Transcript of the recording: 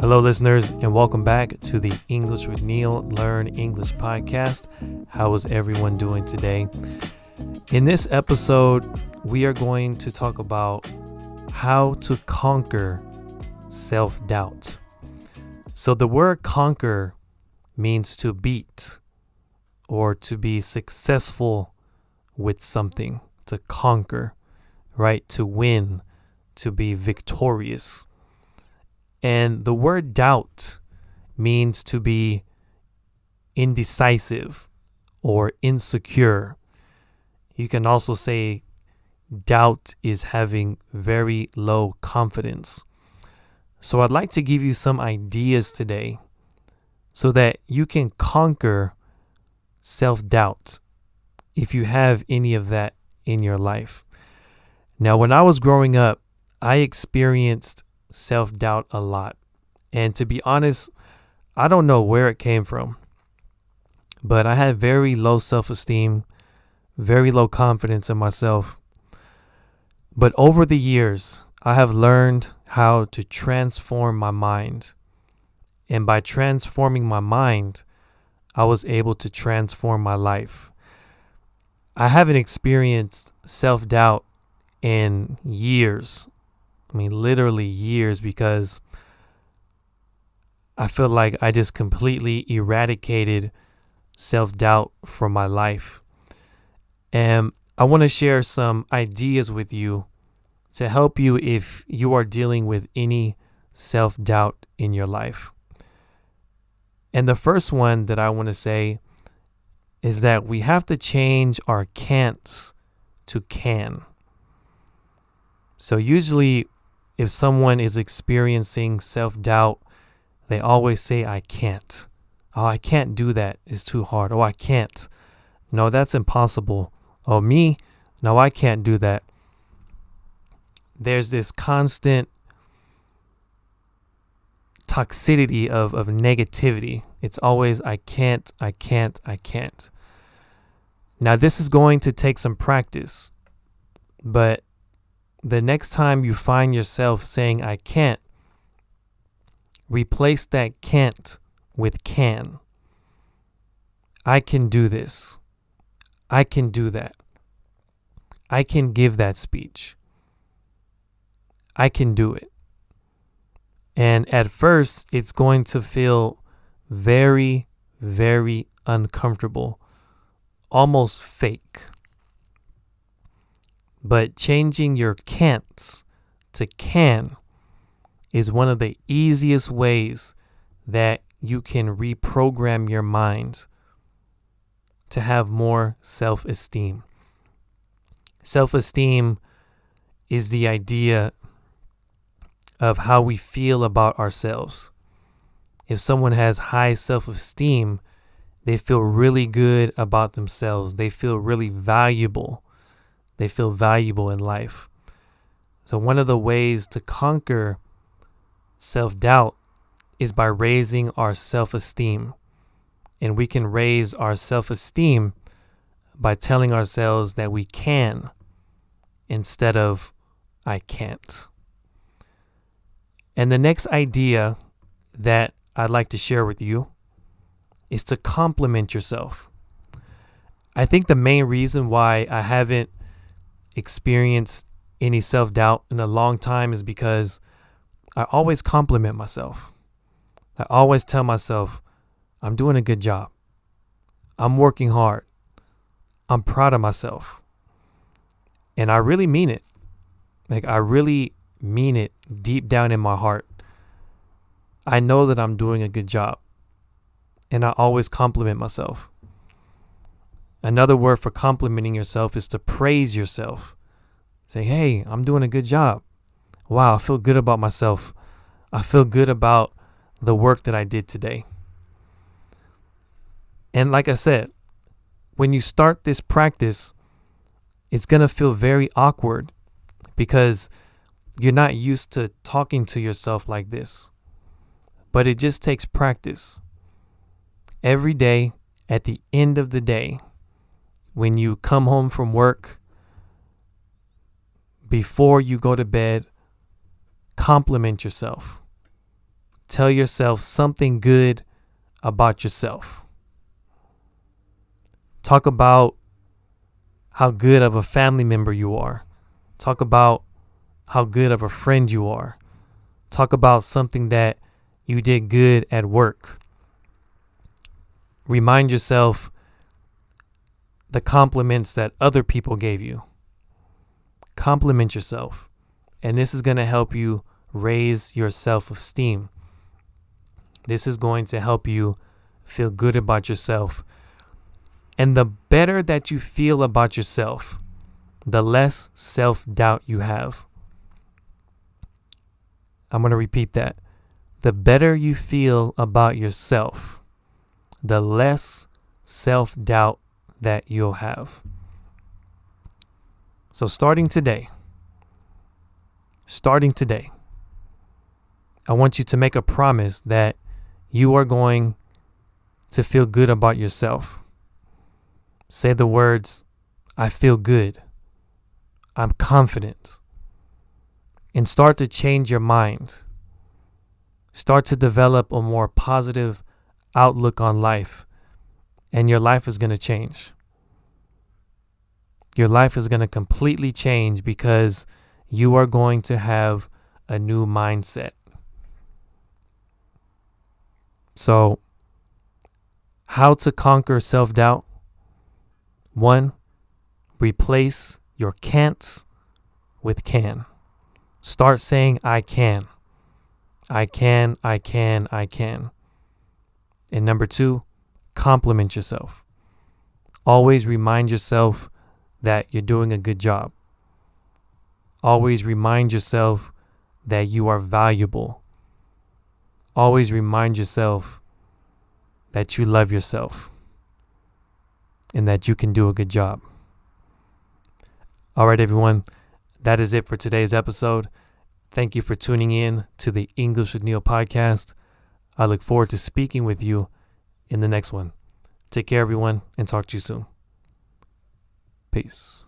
Hello, listeners, and welcome back to the English with Neil Learn English podcast. How is everyone doing today? In this episode, we are going to talk about how to conquer self-doubt. So the word conquer means to beat or to be successful with something, to conquer, right? To win, to be victorious. And the word doubt means to be indecisive or insecure. You can also say doubt is having very low confidence. So I'd like to give you some ideas today so that you can conquer self-doubt if you have any of that in your life. Now, when I was growing up, I experienced self-doubt a lot. And to be honest, I don't know where it came from, but I had very low self-esteem, very low confidence in myself. But over the years, I have learned how to transform my mind. And by transforming my mind, I was able to transform my life. I haven't experienced self-doubt in years. I mean, literally years, because I feel like I just completely eradicated self-doubt from my life. And I want to share some ideas with you to help you if you are dealing with any self-doubt in your life. And the first one that I want to say is that we have to change our can'ts to can. So usually if someone is experiencing self-doubt, they always say, I can't. Oh, I can't do that. It's too hard. Oh, I can't. No, that's impossible. Oh, me? No, I can't do that. There's this constant toxicity of negativity. It's always, I can't. Now, this is going to take some practice, but the next time you find yourself saying, I can't, replace that can't with can. I can do this. I can do that. I can give that speech. I can do it. And at first, it's going to feel very, very uncomfortable, almost fake. But changing your can'ts to can is one of the easiest ways that you can reprogram your mind to have more self-esteem. Self-esteem is the idea of how we feel about ourselves. If someone has high self-esteem, they feel really good about themselves. They feel really valuable. They feel valuable in life. So one of the ways to conquer self-doubt is by raising our self-esteem. And we can raise our self-esteem by telling ourselves that we can instead of I can't. And the next idea that I'd like to share with you is to compliment yourself. I think the main reason why I haven't experienced any self-doubt in a long time is because I always compliment myself. I always tell myself, I'm doing a good job. I'm working hard. I'm proud of myself. And I really mean it. I really mean it deep down in my heart. I know that I'm doing a good job. And I always compliment myself. Another word for complimenting yourself is to praise yourself. Say, hey, I'm doing a good job. Wow, I feel good about myself. I feel good about the work that I did today. And like I said, when you start this practice, it's going to feel very awkward because you're not used to talking to yourself like this. But it just takes practice. Every day, at the end of the day, when you come home from work, before you go to bed, compliment yourself. tell yourself something good about yourself. Talk about how good of a family member you are. Talk about how good of a friend you are. Talk about something that you did good at work. Remind yourself the compliments that other people gave you. Compliment yourself. And this is going to help you raise your self-esteem. This is going to help you feel good about yourself. And the better that you feel about yourself, the less self-doubt you have. I'm going to repeat that. The better you feel about yourself, the less self-doubt that you'll have. So starting today, I want you to make a promise that you are going to feel good about yourself. Say the words, I feel good. I'm confident. And start to change your mind. Start to develop a more positive outlook on life. And your life is going to change. Your life is going to completely change because you are going to have a new mindset. So, how to conquer self-doubt? 1, replace your can'ts with can. Start saying, I can. I can, I can, I can. And number 2, compliment yourself. Always remind yourself that you're doing a good job. Always remind yourself that you are valuable. Always remind yourself that you love yourself and that you can do a good job. All right, everyone. That is it for today's episode. Thank you for tuning in to the English with Neil podcast. I look forward to speaking with you in the next one. Take care, everyone, and talk to you soon. Peace.